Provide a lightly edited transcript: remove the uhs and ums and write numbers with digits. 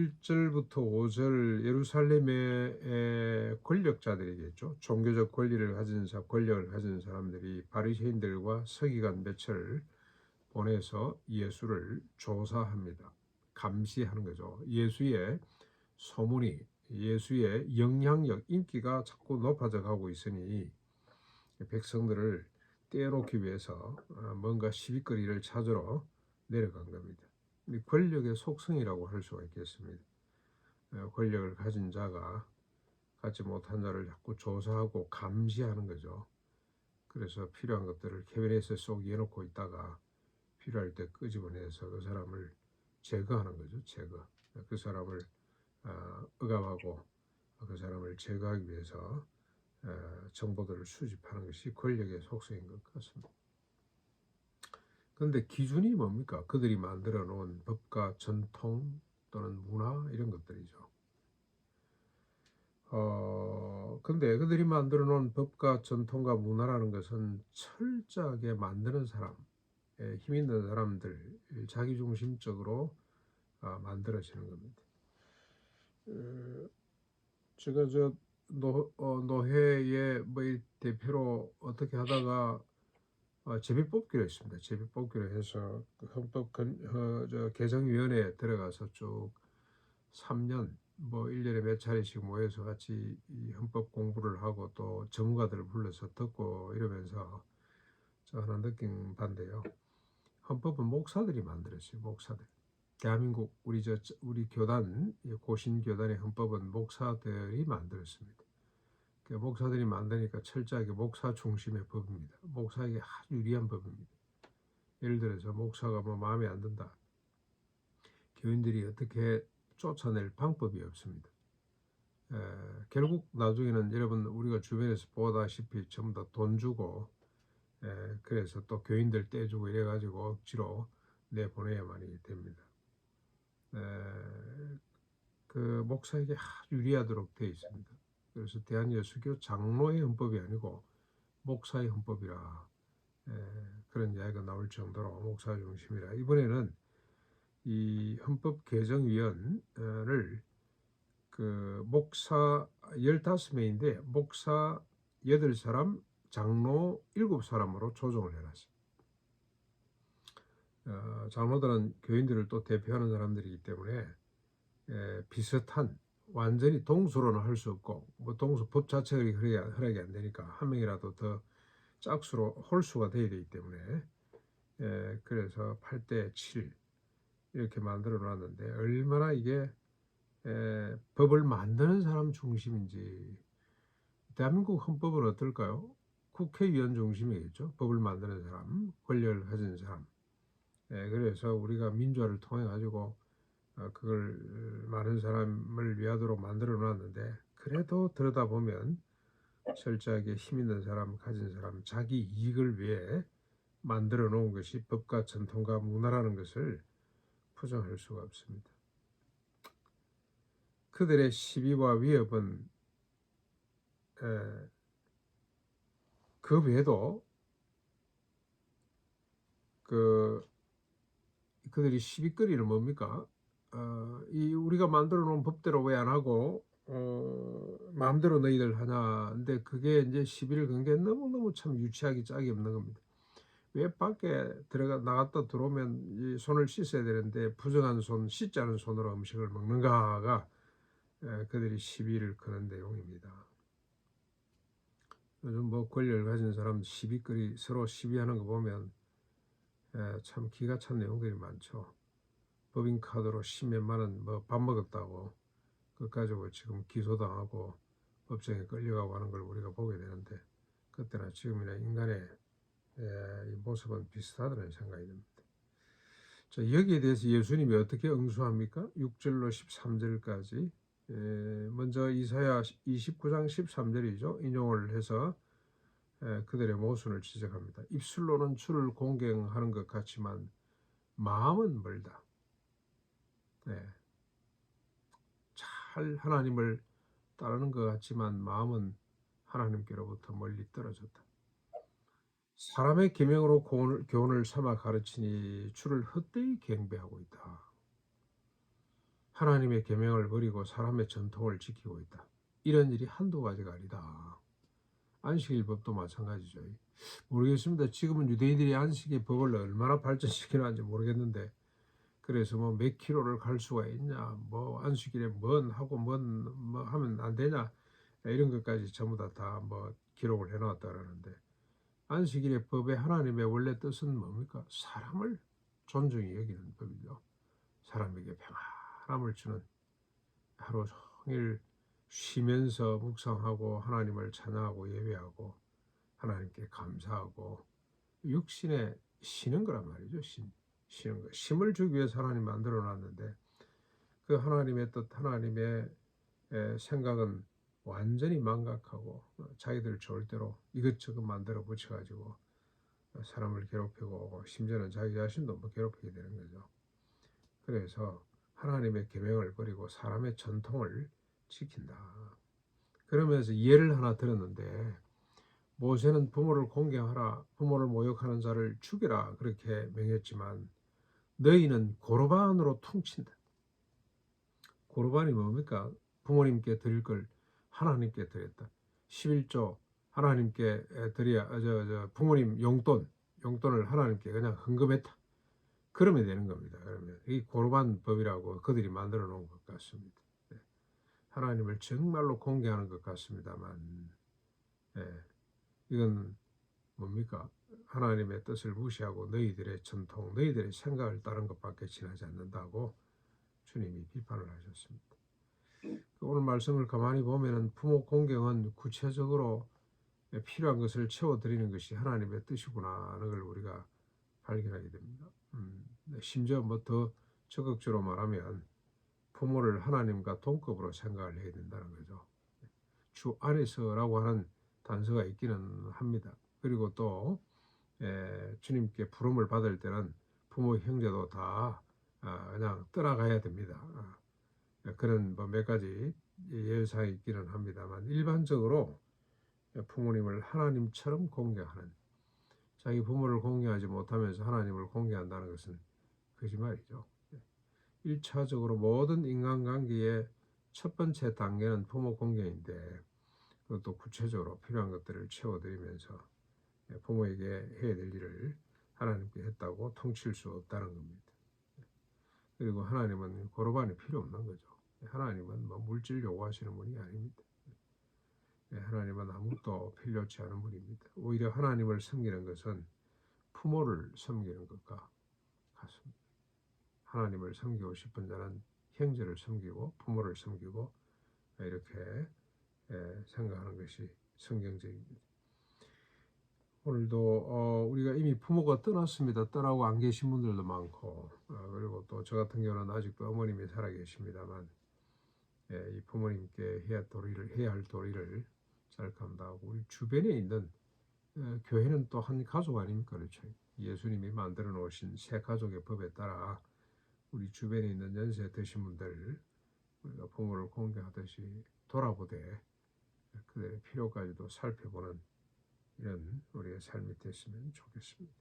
1절부터 5절 예루살렘의 권력자들이겠죠. 종교적 권력을 가진 사람들이 바리새인들과 서기관 몇을 보내서 예수를 조사합니다. 감시하는 거죠. 예수의 소문이, 예수의 영향력, 인기가 자꾸 높아져 가고 있으니 백성들을 떼어놓기 위해서 뭔가 시비거리를 찾으러 내려간 겁니다. 권력의 속성이라고 할 수가 있겠습니다. 권력을 가진 자가 갖지 못한 자를 자꾸 조사하고 감시하는 거죠. 그래서 필요한 것들을 캐비넷에 쏙 넣어놓고 있다가 필요할 때 끄집어내서 그 사람을 제거하는 거죠. 제거. 그 사람을 억압하고 그 사람을 제거하기 위해서 정보들을 수집하는 것이 권력의 속성인 것 같습니다. 그런데 기준이 뭡니까? 그들이 만들어 놓은 법과 전통 또는 문화 이런 것들이죠. 근데 그들이 만들어 놓은 법과 전통과 문화라는 것은 철저하게 만드는 사람, 힘 있는 사람들, 자기중심적으로 만들어지는 겁니다. 제가 노회의 대표로 어떻게 하다가 제비 뽑기로 했습니다. 제비 뽑기로 해서 그 헌법 개정위원회에 들어가서 쭉 3년 1년에 몇 차례씩 모여서 같이 이 헌법 공부를 하고 또 전문가들을 불러서 듣고 이러면서 저 하나 느낀 바인데요. 헌법은 목사들이 만들었어요. 목사들. 대한민국 우리 교단 고신 교단의 헌법은 목사들이 만들었습니다. 목사들이 만드니까 철저하게 목사 중심의 법입니다. 목사에게 아주 유리한 법입니다. 예를 들어서 목사가 마음에 안 든다. 교인들이 어떻게 쫓아낼 방법이 없습니다. 결국 나중에는 여러분 우리가 주변에서 보다시피 전부 다 돈 주고 그래서 또 교인들 떼주고 이래가지고 억지로 내보내야만 됩니다. 그 목사에게 아주 유리하도록 되어 있습니다. 그래서 대한예수교 장로의 헌법이 아니고 목사의 헌법이라 그런 이야기가 나올 정도로 목사 중심이라 이번에는 이 헌법개정위원회를 그 목사 15명인데 목사 8사람, 장로 7사람으로 조정을 해놨어요. 장로들은 교인들을 또 대표하는 사람들이기 때문에 비슷한 완전히 동수로는 할 수 없고 동수법 자체가 허락이 안 되니까 한 명이라도 더 짝수로 홀수가 돼야 되기 때문에 그래서 8대 7 이렇게 만들어 놨는데 얼마나 이게 법을 만드는 사람 중심인지. 대한민국 헌법은 어떨까요? 국회의원 중심이겠죠. 법을 만드는 사람, 권력을 가진 사람. 그래서 우리가 민주화를 통해 가지고 그걸 많은 사람을 위하도록 만들어 놨는데 그래도 들여다보면 철저하게 힘 있는 사람, 가진 사람, 자기 이익을 위해 만들어 놓은 것이 법과 전통과 문화라는 것을 부정할 수가 없습니다. 그들의 시비와 위협은 그 외에도 그들이 시비거리는 뭡니까? 이 우리가 만들어 놓은 법대로 왜 안 하고 마음대로 너희들 하냐. 근데 그게 이제 시비를 건 게 너무너무 참 유치하기 짝이 없는 겁니다. 왜 밖에 나갔다 들어오면 이 손을 씻어야 되는데 부정한 손, 씻지 않은 손으로 음식을 먹는가가 그들이 시비를 거는 내용입니다. 요즘 권력을 가진 사람 시비거리 서로 시비하는 거 보면 참 기가 찬 내용들이 많죠. 법인카드로 10몇만 원 밥 먹었다고 그것 가지고 지금 기소당하고 법정에 끌려가고 하는 걸 우리가 보게 되는데 그때나 지금이나 인간의 이 모습은 비슷하다는 생각이 듭니다. 자, 여기에 대해서 예수님이 어떻게 응수합니까? 6절로 13절까지 먼저 이사야 29장 13절이죠. 인용을 해서 그들의 모순을 지적합니다. 입술로는 주를 공경하는 것 같지만 마음은 멀다. 잘 하나님을 따르는 것 같지만 마음은 하나님께로부터 멀리 떨어졌다. 사람의 계명으로 교훈을 삼아 가르치니 주를 헛되이 경배하고 있다. 하나님의 계명을 버리고 사람의 전통을 지키고 있다. 이런 일이 한두 가지가 아니다. 안식일법도 마찬가지죠. 모르겠습니다. 지금은 유대인들이 안식의 법을 얼마나 발전시키는지 모르겠는데, 그래서 뭐 몇 킬로를 갈 수가 있냐, 뭐 안식일에 뭔 하고 뭐 하면 안 되냐, 이런 것까지 전부 다 뭐 기록을 해놨다 그러는데, 안식일의 법의 하나님의 원래 뜻은 뭡니까? 사람을 존중히 여기는 법이죠. 사람에게 평안함을 주는, 하루 종일 쉬면서 묵상하고 하나님을 찬양하고 예배하고 하나님께 감사하고 육신에 쉬는 거란 말이죠. 쉬는 거. 쉼을 주기 위해서 하나님 만들어 놨는데, 그 하나님의 뜻, 하나님의 생각은 완전히 망각하고 자기들 좋을 대로 이것저것 만들어 붙여가지고 사람을 괴롭히고 심지어는 자기 자신도 뭐 괴롭히게 되는 거죠. 그래서 하나님의 계명을 버리고 사람의 전통을 지킨다. 그러면서 예를 하나 들었는데, 모세는 부모를 공경하라, 부모를 모욕하는 자를 죽이라 그렇게 명했지만 너희는 고르반으로 퉁친다. 고르반이 뭡니까? 부모님께 드릴 걸 하나님께 드렸다. 11조 하나님께 드려야 부모님 용돈을 하나님께 그냥 헌금했다. 그러면 되는 겁니다. 그러면 이 고르반 법이라고 그들이 만들어 놓은 것 같습니다. 하나님을 정말로 공경하는 것 같습니다만, 이건 뭡니까? 하나님의 뜻을 무시하고 너희들의 전통, 너희들의 생각을 따른 것밖에 지나지 않는다고 주님이 비판을 하셨습니다. 오늘 말씀을 가만히 보면은 부모 공경은 구체적으로 필요한 것을 채워드리는 것이 하나님의 뜻이구나 하는 걸 우리가 발견하게 됩니다. 심지어 뭐 더 적극적으로 말하면 부모를 하나님과 동급으로 생각을 해야 된다는 거죠. 주 안에서라고 하는 단서가 있기는 합니다. 그리고 또 주님께 부름을 받을 때는 부모 형제도 다 그냥 떠나가야 됩니다. 그런 뭐 몇 가지 예사이 있기는 합니다만, 일반적으로 부모님을 하나님처럼 공경하는, 자기 부모를 공경하지 못하면서 하나님을 공경한다는 것은 거짓말이죠. 1차적으로 모든 인간관계의 첫 번째 단계는 부모 공경인데, 그것도 구체적으로 필요한 것들을 채워드리면서 부모에게 해야 될 일을 하나님께 했다고 통칠 수 없다는 겁니다. 그리고 하나님은 고르반이 필요 없는 거죠. 하나님은 뭐 물질 요구하시는 분이 아닙니다. 하나님은 아무것도 필요치 않은 분입니다. 오히려 하나님을 섬기는 것은 부모를 섬기는 것과 같습니다. 하나님을 섬기고 싶은 자는 형제를 섬기고 부모를 섬기고 이렇게 생각하는 것이 성경적입니다. 오늘도 우리가 이미 부모가 떠났습니다. 떠나고 안 계신 분들도 많고, 그리고 또 저 같은 경우는 아직도 어머님이 살아 계십니다만, 이 부모님께 해야 할 도리를 잘 감당하고, 우리 주변에 있는 교회는 또 한 가족 아닙니까? 그렇죠? 예수님이 만들어 놓으신 새 가족의 법에 따라 우리 주변에 있는 연세 드신 분들, 우리가 부모를 공경하듯이 돌아보되 그들의 필요까지도 살펴보는 이런 우리의 삶이 됐으면 좋겠습니다.